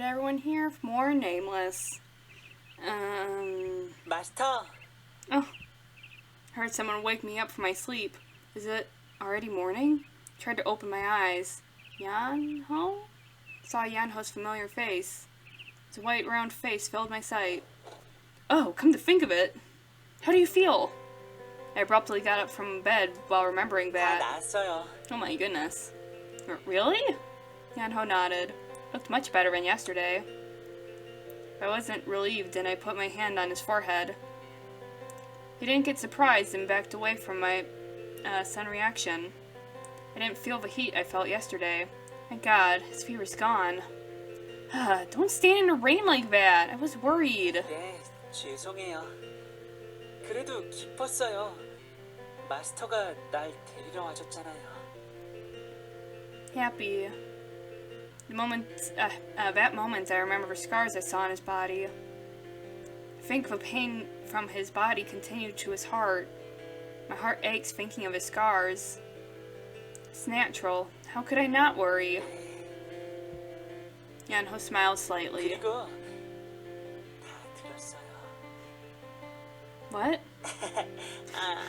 everyone here for more Nameless. 마스터! Oh, heard someone wake me up from my sleep. Is it already morning? Tried to open my eyes. Yeonho? Saw Yeonho's familiar face. His white, round face filled my sight. Oh, come to think of it. How do you feel? I abruptly got up from bed while remembering 다 that. 나았어요. Oh my goodness. Really? Yeonho nodded. Looked much better than yesterday. I wasn't relieved and I put my hand on his forehead. He didn't get surprised and backed away from my sudden reaction. I didn't feel the heat I felt yesterday. Thank God, his fever's gone. Don't stand in the rain like that. I was worried. 네, 죄송해요. 그래도 기뻤어요. 마스터가 날 데리러 와줬잖아요. Happy. That moment, I remember the scars I saw on his body. I think the pain from his body continued to his heart. My heart aches thinking of his scars. It's natural. How could I not worry? Yeonho smiled slightly. 그리고 다 들었어요. What?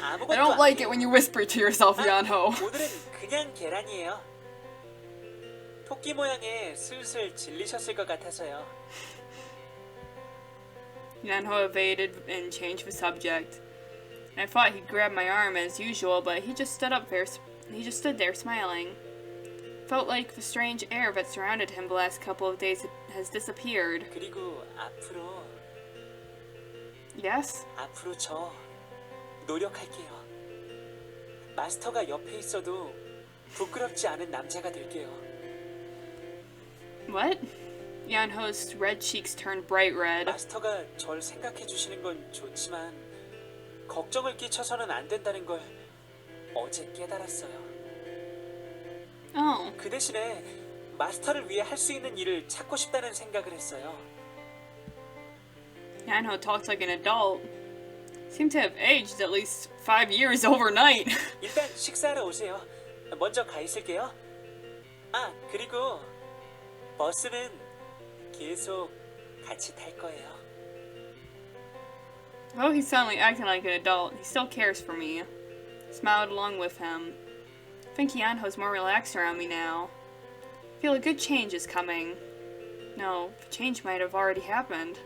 아무것도 I don't like it 아니에요. when you whisper to yourself, Yeonho. 오늘은 그냥 계란이에요. 토끼 모양에 슬슬 질리셨을 것 같아서요. Yeonho evaded and changed the subject. I thought he'd grab my arm as usual, but he just stood there smiling. Felt like the strange air that surrounded him the last couple of days has disappeared. 그리고 앞으로 Yes? 앞으로 저 노력할게요. 마스터가 옆에 있어도 부끄럽지 않은 남자가 될게요. What? Yeonho's red cheeks turned bright red. 마스터가 절 생각해 주시는 건 좋지만 걱정을 끼쳐서는 안 된다는 걸 어제 깨달았어요. Oh. 그 대신에 마스터를 위해 할 수 있는 일을 찾고 싶다는 생각을 했어요. Yeonho talked like an adult. Seemed to have aged at least 5 years overnight. 일단 식사하러 오세요. 먼저 가 있을게요. 아, 그리고 버스는 계속 같이 탈 거예요. Though he's suddenly acting like an adult, he still cares for me. I smiled along with him. I think Yeonho's more relaxed around me now. I feel a good change is coming. No, the change might have already happened.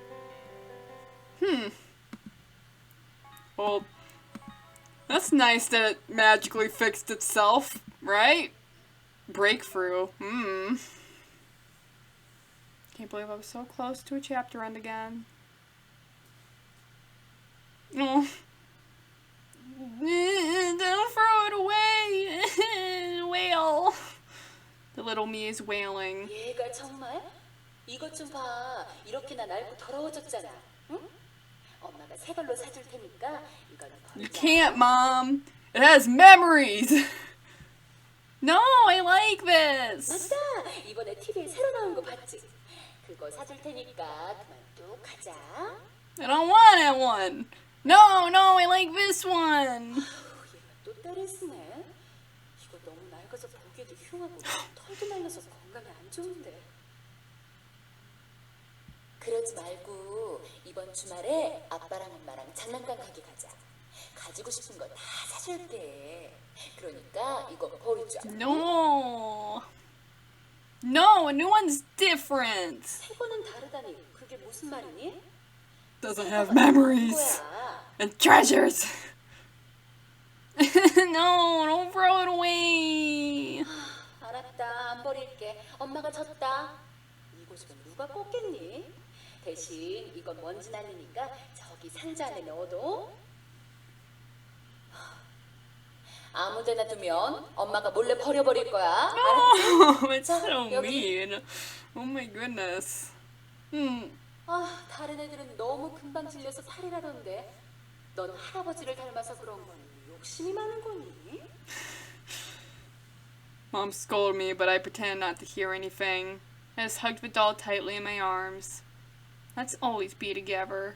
Well, that's nice that it magically fixed itself, right? Breakthrough. Can't believe I was so close to a chapter end again. Oh. Don't throw it away. Wail. The little me is wailing. 얘가 정말? 이것 좀 봐. 이렇게나 낡고 더러워졌잖아. 응? 엄마가 새 걸로 사줄 테니까 이건 You 버리자. can't, Mom. It has memories. No, I like this. 맞다. 이번에 TV에 새로 나온 거 봤지? 그거 사줄 테니까 그만 뚝 하자. I don't want that one. No, I like this one. 얘가 또 딸을 쓰네. 이거 너무 낡아서 보기에도 흉하고 털도 말라서 건강에 안 좋은데. 그러지 말고 이번 주말에 아빠랑 엄마랑 장난감 가게 가자. 가지고 싶은 거 다 사줄게. 그러니까 이거 버리자. No, a new one's different. 새 거는 다르다니 그게 무슨 말이니? Doesn't have memories 거야. and treasures. No, don't throw it away. 알았다. 안 버릴게. 엄마가 졌다. 이거 지금 누가 꽂겠니? 대신 이건 먼지 날리니까 저기 상자 안에 넣어둬. 아무데나 두면 엄마가 몰래 버려버릴 거야. 알았지? Oh, it's so 여기. mean. Oh my goodness. 아, 다른 애들은 너무 금방 질려서 살이라던데. 넌 할아버지를 닮아서 그런 거니? 욕심이 많은 거니? Mom scolded me, but I pretended not to hear anything. I just hugged the doll tightly in my arms. Let's always be together.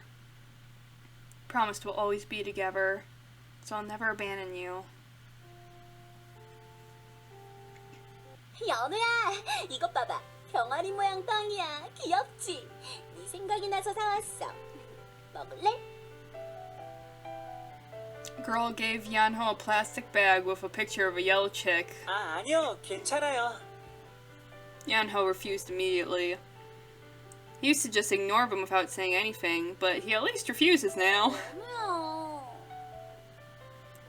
Promise we'll always be together, so I'll never abandon you. 연우야, 이것 봐봐. 병아리 모양 빵이야. 귀엽지? 네 생각이 나서 사왔어. 먹을래? Girl gave Yeonho a plastic bag with a picture of a yellow chick. 아, 아니요. 괜찮아요. Yeonho refused immediately. He used to just ignore them without saying anything, but he at least refuses now. 뭐야?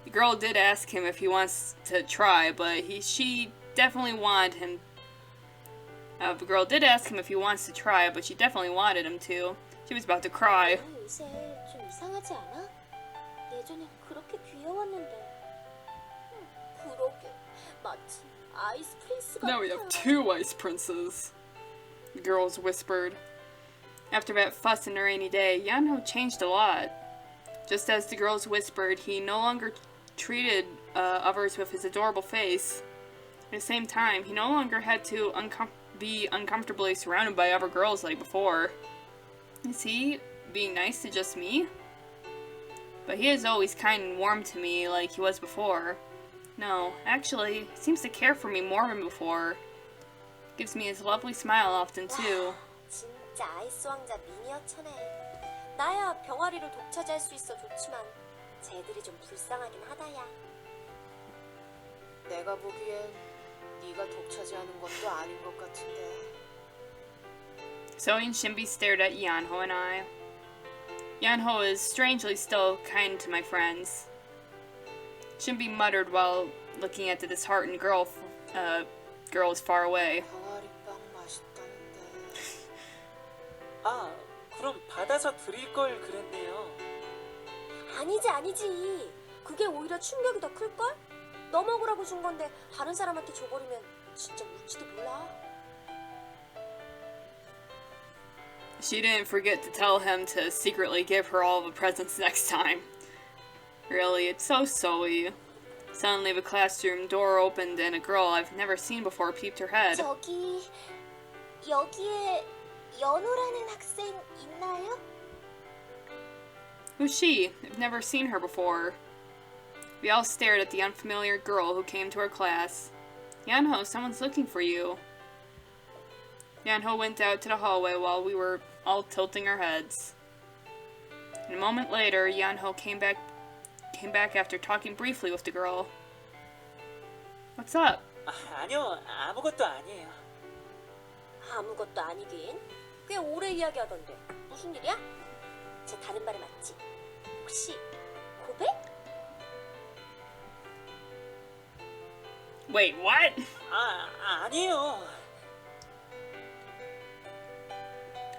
The girl did ask him if he wants to try, but she definitely wanted him. The girl did ask him if he wants to try, but she definitely wanted him to. She was about to cry. 요새 좀 이상하지 않아? 예전엔 그렇게 귀여웠는데. 그러게. 마치 아이스 프린스 같아. Now we have 2 ice princes, the girls whispered. After that fuss and a rainy day, Yeonho changed a lot. Just as the girls whispered, he no longer treated others with his adorable face. At the same time, he no longer had to be uncomfortably surrounded by other girls like before. Is he being nice to just me? But he is always kind and warm to me like he was before. No, actually, he seems to care for me more than before. Gives me his lovely smile often too. 진짜 아이스 왕자 미니어처네. 나야 병아리를 독차지할 수 있어 좋지만 쟤들이 좀 불쌍하긴 하다야. 내가 보기엔 네가 독차지하는 것도 아닌 것 같은데. Zoe and Shinbi stared at Yeonho and I. Yeonho is strangely still kind to my friends. Shinbi muttered while looking at the disheartened girls far away. 병아리빵 맛있다는데. 아, 그럼 받아서 드릴 걸 그랬네요. 아니지. 그게 오히려 충격이 더 클걸? 너 먹으라고 준 건데 다른 사람한테 줘버리면 진짜 울지도 몰라. She didn't forget to tell him to secretly give her all the presents next time. Really, it's so Zoe. Suddenly the classroom door opened and a girl I've never seen before peeped her head. 여기에 연호라는 학생 있나요? Who's she? I've never seen her before. We all stared at the unfamiliar girl who came to our class. Yeonho, someone's looking for you. Yeonho went out to the hallway while we were all tilting our heads. And a moment later, Yeonho came back after talking briefly with the girl. What's up? 아, 아니요. 아무것도 아니에요. 아무것도 아니긴. 꽤 오래 이야기하던데. 무슨 일이야? 쟤 다른 말에 맞지? 혹시 고백? Wait, what? 아니에요.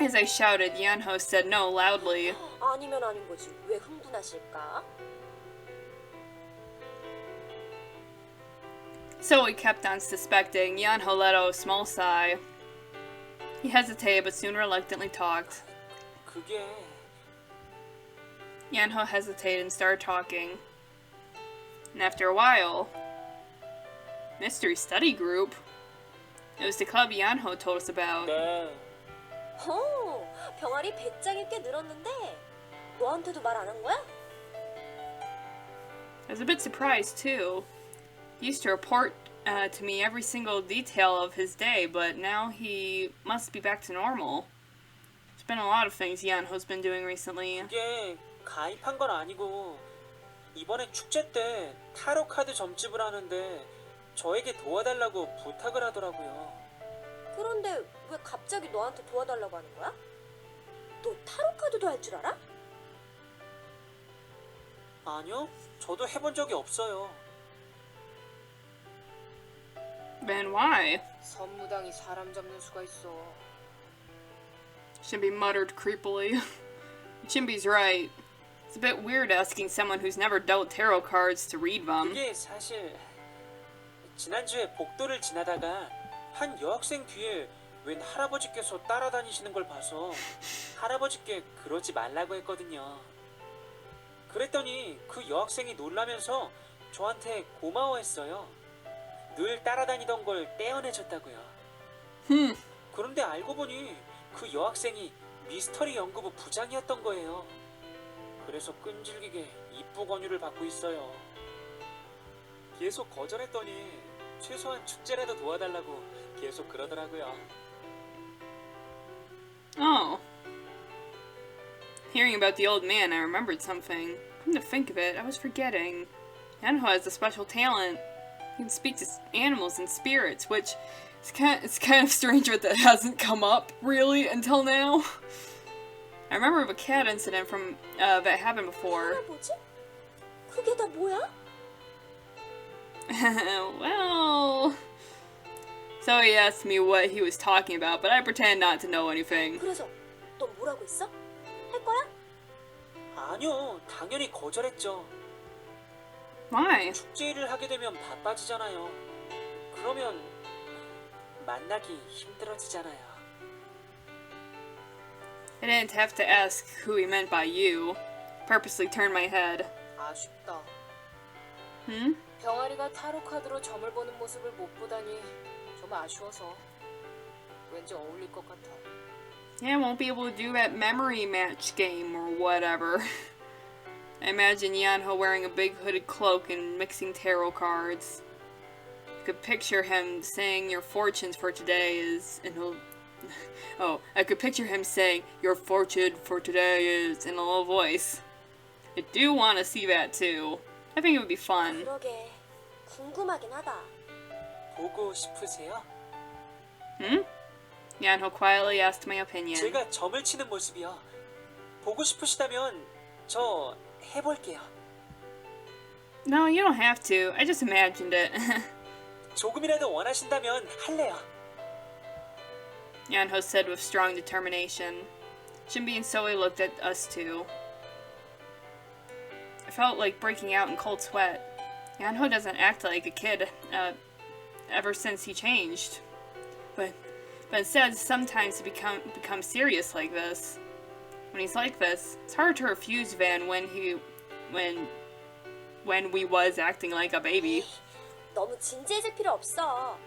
As I shouted, Yeonho said no loudly. 아니면 아닌 거지. 왜 흥분하실까? Zoe kept on suspecting. Yeonho let out a small sigh. He hesitated but soon reluctantly talked. 그게 Yeonho hesitated and started talking. And after a while, mystery study group. It was the club Yeonho told us about. 네. 병아리 배짱이 꽤 늘었는데 너한테도 말 안 한 거야? I was a bit surprised too. He used to report to me every single detail of his day, but now he must be back to normal. There's been a lot of things Yeonho's been doing recently. 그게 가입한 건 아니고 이번에 축제 때 타로 카드 점집을 하는데 저에게 도와달라고 부탁을 하더라고요. 그런데 왜 갑자기 너한테 도와달라고 하는 거야? 너 타로 카드도 할 줄 알아? 아니요. 저도 해본 적이 없어요. Then why? 선무당이 사람 잡는 수가 있어. Shinbi muttered creepily. Shinbi's right. It's a bit weird asking someone who's never dealt tarot cards to read them. 그게 사실 지난주에 복도를 지나다가 한 여학생 뒤에 웬 할아버지께서 따라다니시는 걸 봐서 할아버지께 그러지 말라고 했거든요. 그랬더니 그 여학생이 놀라면서 저한테 고마워했어요. 늘 따라다니던 걸 떼어내줬다고요. 그런데 알고 보니 그 여학생이 미스터리 연구부 부장이었던 거예요. 그래서 끈질기게 입부 권유를 받고 있어요. 계속 거절했더니 최소한 축제라도 도와달라고 계속 그러더라고요. hearing about the old man, I remembered something. Come to think of it, I was forgetting. Yeonho has a special talent. He can speak to animals and spirits, which it's kind of strange that hasn't come up, really, until now. I remember of a cat incident from that happened before. 뭐지? 그게 다 뭐야? Well... So he asked me what he was talking about, but I pretend not to know anything. 그래서 너 뭐라고 했어? 할 거야? 아니요, 당연히 거절했죠. Why? 축제 일을 하게 되면 바빠지잖아요. 그러면 만나기 힘들어지잖아요. I didn't have to ask who he meant by you. Purposely turned my head. 아쉽다. Hmm? 병아리가 타로 카드로 점을 보는 모습을 못 보다니 좀 아쉬워서. 왠지 어울릴 것 같아. Yeah, I won't be able to do that memory match game or whatever. I imagine Yeonho wearing a big hooded cloak and mixing tarot cards. I could picture him saying your fortunes for today is in a... Oh, I could picture him saying your fortune for today is in a low voice. I do want to see that too. I think it would be fun. 그러게 궁금하긴 하다. 보고 싶으세요? Hmm? Yeonho quietly asked my opinion. 제가 점을 치는 모습이요. 보고 싶으시다면 저 해볼게요. No, you don't have to. I just imagined it. 조금이라도 원하신다면 할래요. Yeonho said with strong determination. Shinbi and Soe looked at us too. I felt like breaking out in cold sweat. Yeonho doesn't act like a kid ever since he changed. But instead, sometimes he becomes serious like this. When he's like this, it's hard to refuse Van when we was acting like a baby. 너무 진지해질 필요 없어.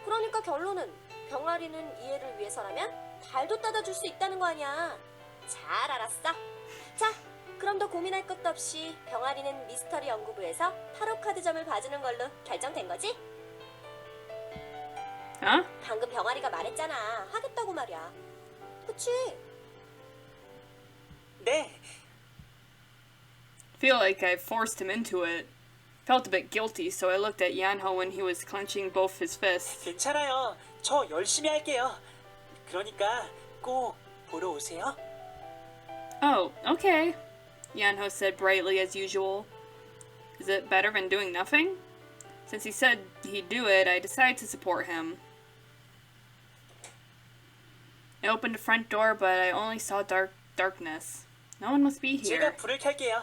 그러니까 결론은 병아리는 이해를 위해서라면 발도 따다줄 수 있다는 거 아니야. 잘 알았어. 자, 그럼 더 고민할 것도 없이 병아리는 미스터리 연구부에서 타로 카드점을 봐주는 걸로 결정된 거지? Huh? 방금 병아리가 말했잖아. 하겠다고 말이야. 그치? 네, Feel like I forced him into it. Felt a bit guilty, so I looked at Yeonho when he was clenching both his fists. 괜찮아요. 저 열심히 할게요. 그러니까 꼭 보러 오세요. Oh, okay. Yeonho said brightly as usual. Is it better than doing nothing? Since he said he'd do it, I decided to support him. I opened the front door, but I only saw darkness. No one must be here. 제가 불을 켤게요.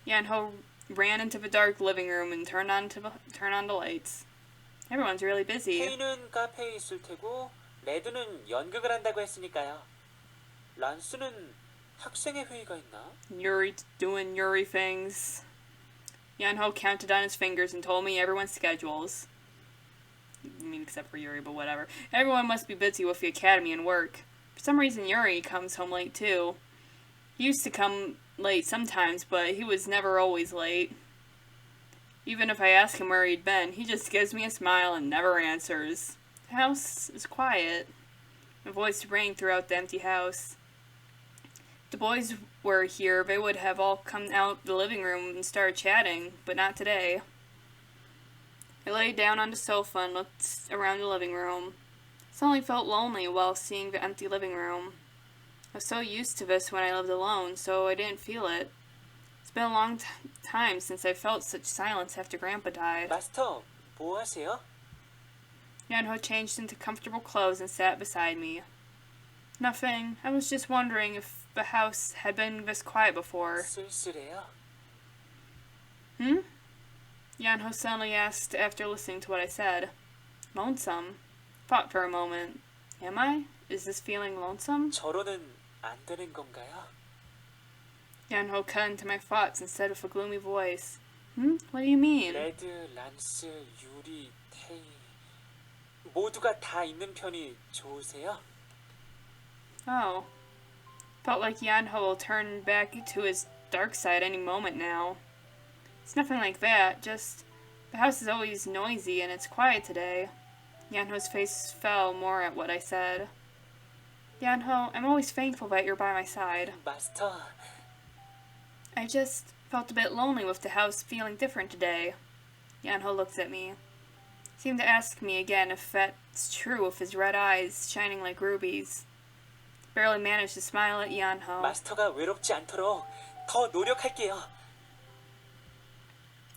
Yeonho ran into the dark living room and turned on the lights. Everyone's really busy. 케이는 카페에 있을 테고 레드는 연극을 한다고 했으니까요. 란스는 학생회 회의가 있나? Yuri's doing Yuri things. Yeonho counted on his fingers and told me everyone's schedules. I mean, except for Yuri, but whatever. Everyone must be busy with the academy and work. For some reason, Yuri comes home late too. He used to come late sometimes, but he was never always late. Even if I ask him where he'd been, he just gives me a smile and never answers. The house is quiet. My voice rang throughout the empty house. If the boys were here, they would have all come out the living room and started chatting, but not today. I lay down on the sofa and looked around the living room. I suddenly felt lonely while seeing the empty living room. I was so used to this when I lived alone, so I didn't feel it. It's been a long time since I felt such silence after Grandpa died. 마스터, 뭐 하세요? Yeonho changed into comfortable clothes and sat beside me. Nothing. I was just wondering if the house had been this quiet before. 쓸쓸해요? Hmm? Yeonho suddenly asked after listening to what I said. Lonesome. Thought for a moment. Am I? Is this feeling lonesome? 저로는 안 되는 건가요? Yeonho cut into my thoughts and said with a gloomy voice. Hmm? What do you mean? 레드, 란스, 유리, 테이 모두가 다 있는 편이 좋으세요? Oh. Felt like Yeonho will turn back to his dark side any moment now. It's nothing like that, just the house is always noisy and it's quiet today. Yeonho's face fell more at what I said. Yeonho, I'm always thankful that you're by my side. 마스터, I just felt a bit lonely with the house feeling different today. Yeonho looked at me. Seemed to ask me again if that's true with his red eyes shining like rubies. Barely managed to smile at Yeonho. 마스터가 외롭지 않도록 더 노력할게요.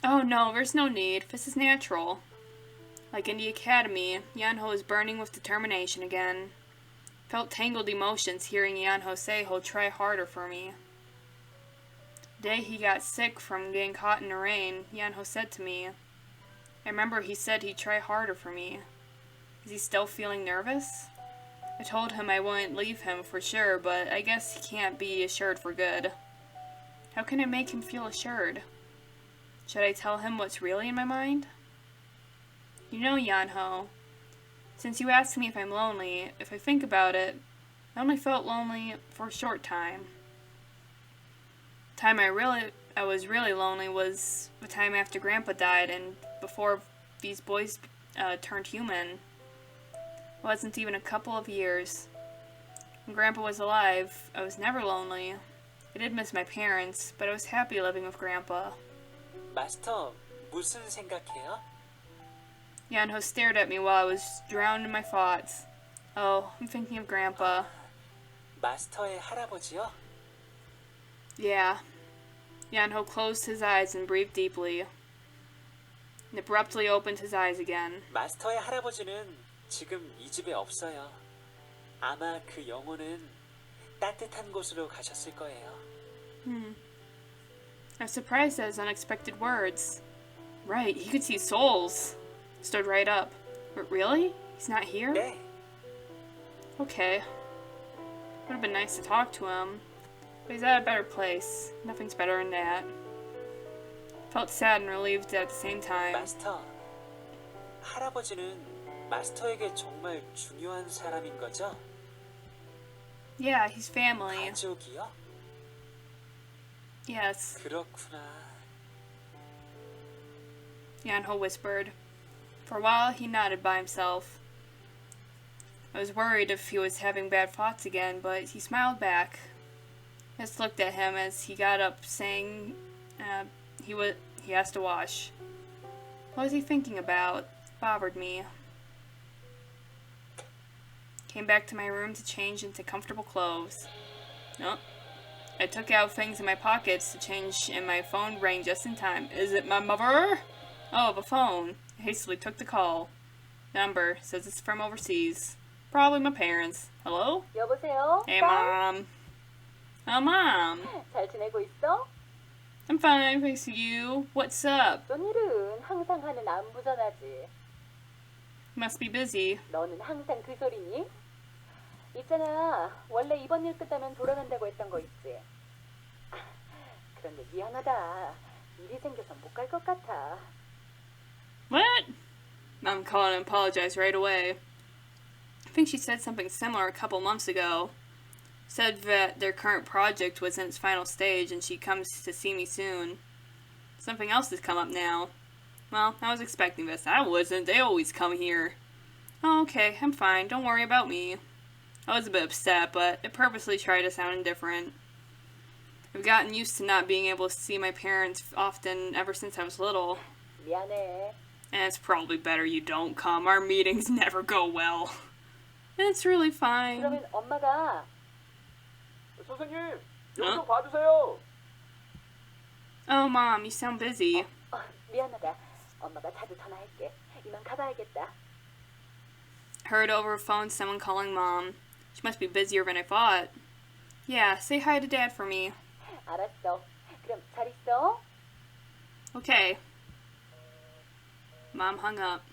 Oh no, there's no need. This is natural. Like in the academy, Yeonho was burning with determination again. Felt tangled emotions hearing Yeonho say he'll try harder for me. The day he got sick from getting caught in the rain, Yeonho said to me, I remember he said he'd try harder for me. Is he still feeling nervous? I told him I wouldn't leave him for sure, but I guess he can't be assured for good. How can I make him feel assured? Should I tell him what's really in my mind? You know, Yeonho, since you asked me if I'm lonely, if I think about it, I only felt lonely for a short time. The time I was really lonely was the time after Grandpa died and before these boys turned human. It wasn't even a couple of years. When Grandpa was alive, I was never lonely. I did miss my parents, but I was happy living with Grandpa. 마스터, 무슨 생각해요? Yeonho stared at me while I was drowned in my thoughts. Oh, I'm thinking of Grandpa. 마스터의 할아버지요? Yeah. Yeonho closed his eyes and breathed deeply. And abruptly opened his eyes again. 마스터의 할아버지는 지금 이 집에 없어요. 아마 그 영혼은 따뜻한 곳으로 가셨을 거예요. I was surprised at his unexpected words. Right, he could see souls. Stood right up. But really? He's not here? 네, Okay. Would have been nice to talk to him. But he's at a better place. Nothing's better than that. Felt sad and relieved at the same time. 마스터. 할아버지는 마스터에게 정말 중요한 사람인 거죠? Yeah, he's family. 가족이요? Yes, 그렇구나. Yeonho whispered. For a while, he nodded by himself. I was worried if he was having bad thoughts again, but he smiled back. I just looked at him as he got up, saying he has to wash. What was he thinking about? It bothered me. Came back to my room to change into comfortable clothes. Nope. I took out things in my pockets to change, and my phone rang just in time. Is it my mother? Oh, the phone. I hastily took the call. Number says it's from overseas. Probably my parents. Hello? 여보세요? Hey, Mom. Oh, Mom. 잘 지내고 있어? I'm fine, thanks to you. What's up? 어떤 일은 항상 하는 안부전화지. Must be busy. 너는 항상 그 소리니? 있잖아, 원래 이번 일 끝나면 돌아간다고 했던 거 있지? 그런데 미안하다. 일이 생겨서 못 갈 것 같아. What? Mom called and apologized right away. I think she said something similar a couple months ago. Said that their current project was in its final stage and she comes to see me soon. Something else has come up now. Well, I was expecting this. I wasn't. They always come here. Oh, okay. I'm fine. Don't worry about me. I was a bit upset, but I purposely tried to sound indifferent. I've gotten used to not being able to see my parents often ever since I was little. 미안해. And it's probably better you don't come. Our meetings never go well. It's really fine. 그러면 엄마가 선생님, 어? 좀 봐주세요. Oh, Mom, you sound busy. 미안하다. 엄마가 자주 전화할게. 이만 가봐야겠다. Heard over the phone someone calling Mom. She must be busier than I thought. Yeah, say hi to Dad for me. 알았어. 그럼 잘 있어. Okay. Mom hung up.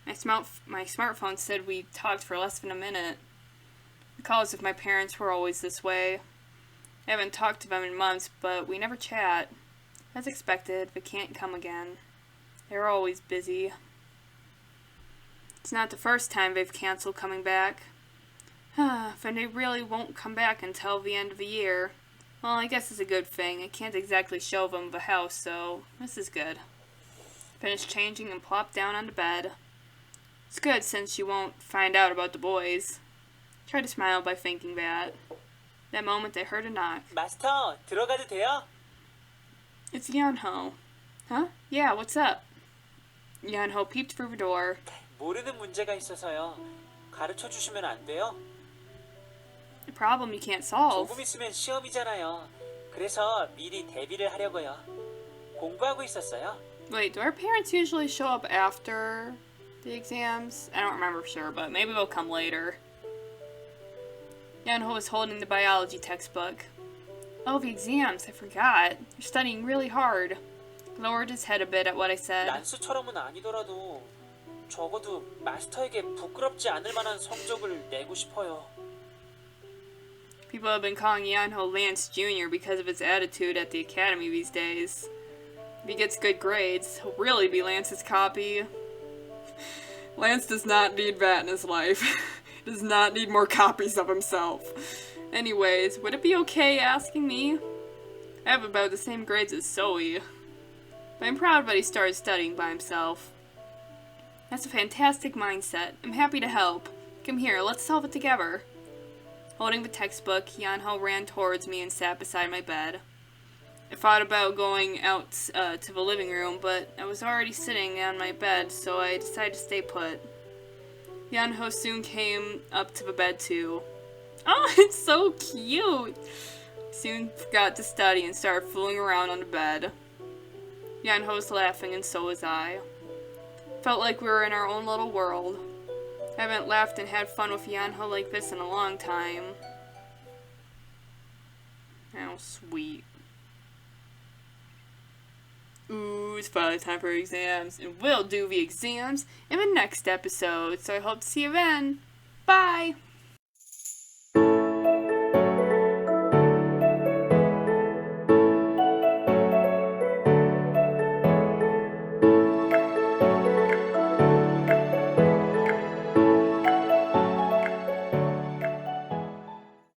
My smartphone said we talked for less than a minute. The calls with my parents were always this way. I haven't talked to them in months, but we never chat. As expected, they can't come again. They're always busy. It's not the first time they've canceled coming back. Then they really won't come back until the end of the year. Well, I guess it's a good thing. I can't exactly show them the house, so this is good. Finished changing and plopped down on the bed. It's good since you won't find out about the boys. Tried to smile by thinking that. That moment, I heard a knock. 마스터, 들어가도 돼요? It's Yeonho. Huh? Yeah, what's up? Yeonho peeped through the door. 모르는 문제가 있어서요. 가르쳐 주시면 안 돼요? A problem you can't solve. 조금 있으면 시험이잖아요. 그래서 미리 대비를 하려고요. 공부하고 있었어요. Wait, do our parents usually show up after the exams? I don't remember for sure, but maybe they'll come later. Yeonho was holding the biology textbook. Oh, the exams, I forgot. You're studying really hard. Lowered his head a bit at what I said. 란스처럼은 아니더라도 적어도 마스터에게 부끄럽지 않을 만한 성적을 내고 싶어요. People have been calling Yeonho Lance Jr. because of his attitude at the academy these days. If he gets good grades, he'll really be Lance's copy. Lance does not need that in his life. He does not need more copies of himself. Anyways, would it be okay asking me? I have about the same grades as Zoe. But I'm proud that he started studying by himself. That's a fantastic mindset. I'm happy to help. Come here, let's solve it together. Holding the textbook, Yeonho ran towards me and sat beside my bed. I thought about going out to the living room, but I was already sitting on my bed, so I decided to stay put. Yeonho soon came up to the bed too. Oh, it's so cute! Soon forgot to study and started fooling around on the bed. Yeonho was laughing and so was I. Felt like we were in our own little world. I haven't laughed and had fun with Yeonho like this in a long time. How sweet. Ooh, it's finally time for exams, and we'll do the exams in the next episode, so I hope to see you then. Bye!